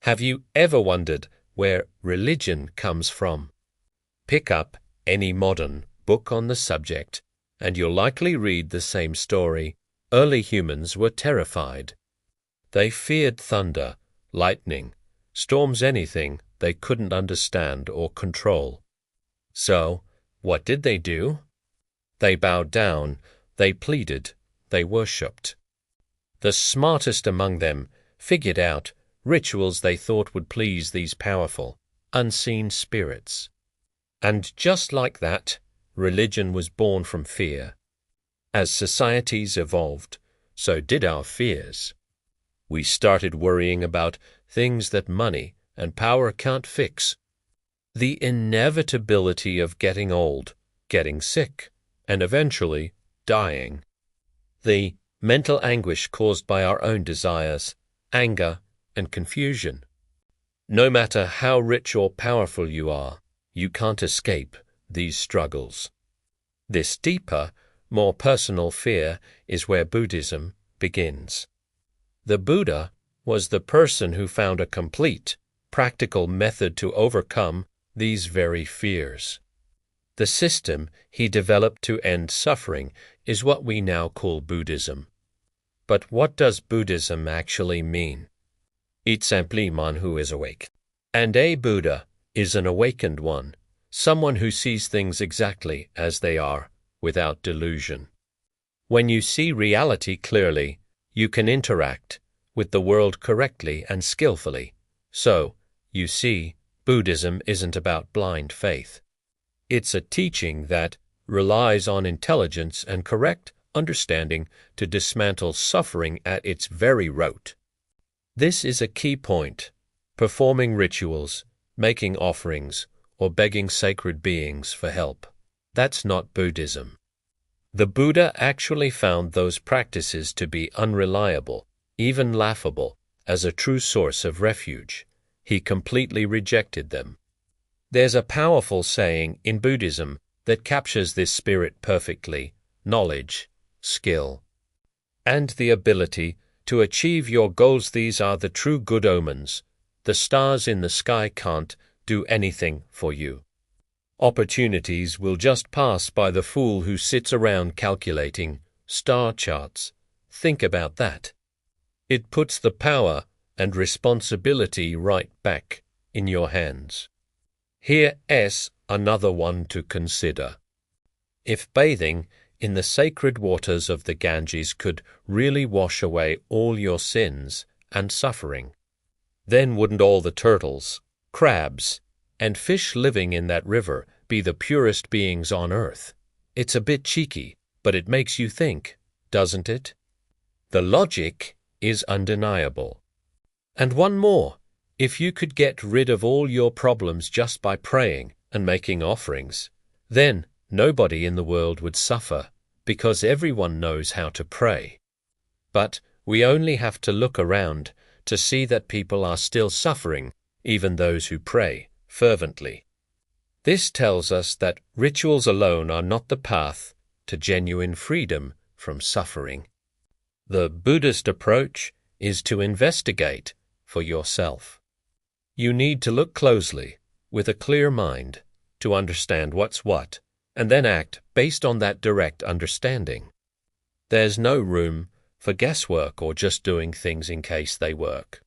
Have you ever wondered where religion comes from? Pick up any modern book on the subject, and you'll likely read the same story. Early humans were terrified. They feared thunder, lightning, storms, anything they couldn't understand or control. So, what did they do? They bowed down, they pleaded, they worshipped. The smartest among them figured out rituals they thought would please these powerful, unseen spirits. And just like that, religion was born from fear. As societies evolved, so did our fears. We started worrying about things that money and power can't fix. The inevitability of getting old, getting sick, and eventually dying. The mental anguish caused by our own desires, anger, and confusion. No matter how rich or powerful you are, you can't escape these struggles. This deeper, more personal fear is where Buddhism begins. The Buddha was the person who found a complete, practical method to overcome these very fears. The system he developed to end suffering is what we now call Buddhism. But what does Buddhism actually mean? It simply means who is awake. And a Buddha is an awakened one, someone who sees things exactly as they are, without delusion. When you see reality clearly, you can interact with the world correctly and skillfully. So, you see, Buddhism isn't about blind faith. It's a teaching that relies on intelligence and correct understanding to dismantle suffering at its very root. This is a key point. Performing rituals, making offerings, or begging sacred beings for help. That's not Buddhism. The Buddha actually found those practices to be unreliable, even laughable, as a true source of refuge. He completely rejected them. There's a powerful saying in Buddhism that captures this spirit perfectly: knowledge, skill, and the ability to achieve your goals. These are the true good omens. The stars in the sky can't do anything for you. Opportunities will just pass by the fool who sits around calculating star charts. Think about that. It puts the power and responsibility right back in your hands. Here's another one to consider. If bathing in the sacred waters of the Ganges could really wash away all your sins and suffering, then wouldn't all the turtles, crabs, and fish living in that river be the purest beings on earth? It's a bit cheeky, but it makes you think, doesn't it? The logic is undeniable. And one more. If you could get rid of all your problems just by praying and making offerings, then nobody in the world would suffer, because everyone knows how to pray. But we only have to look around to see that people are still suffering, even those who pray fervently. This tells us that rituals alone are not the path to genuine freedom from suffering. The Buddhist approach is to investigate for yourself. You need to look closely, with a clear mind, to understand what's what, and then act based on that direct understanding. There's no room for guesswork or just doing things in case they work.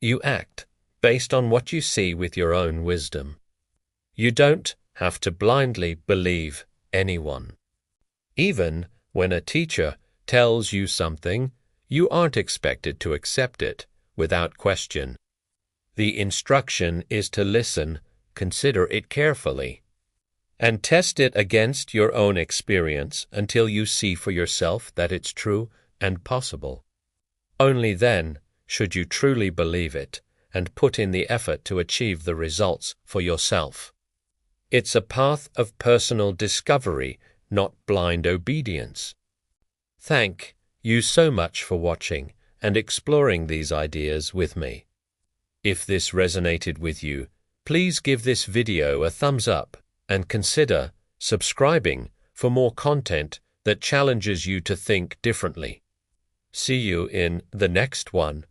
You act based on what you see with your own wisdom. You don't have to blindly believe anyone. Even when a teacher tells you something, you aren't expected to accept it without question. The instruction is to listen, consider it carefully, and test it against your own experience until you see for yourself that it's true and possible. Only then should you truly believe it and put in the effort to achieve the results for yourself. It's a path of personal discovery, not blind obedience. Thank you so much for watching and exploring these ideas with me. If this resonated with you, please give this video a thumbs up and consider subscribing for more content that challenges you to think differently. See you in the next one.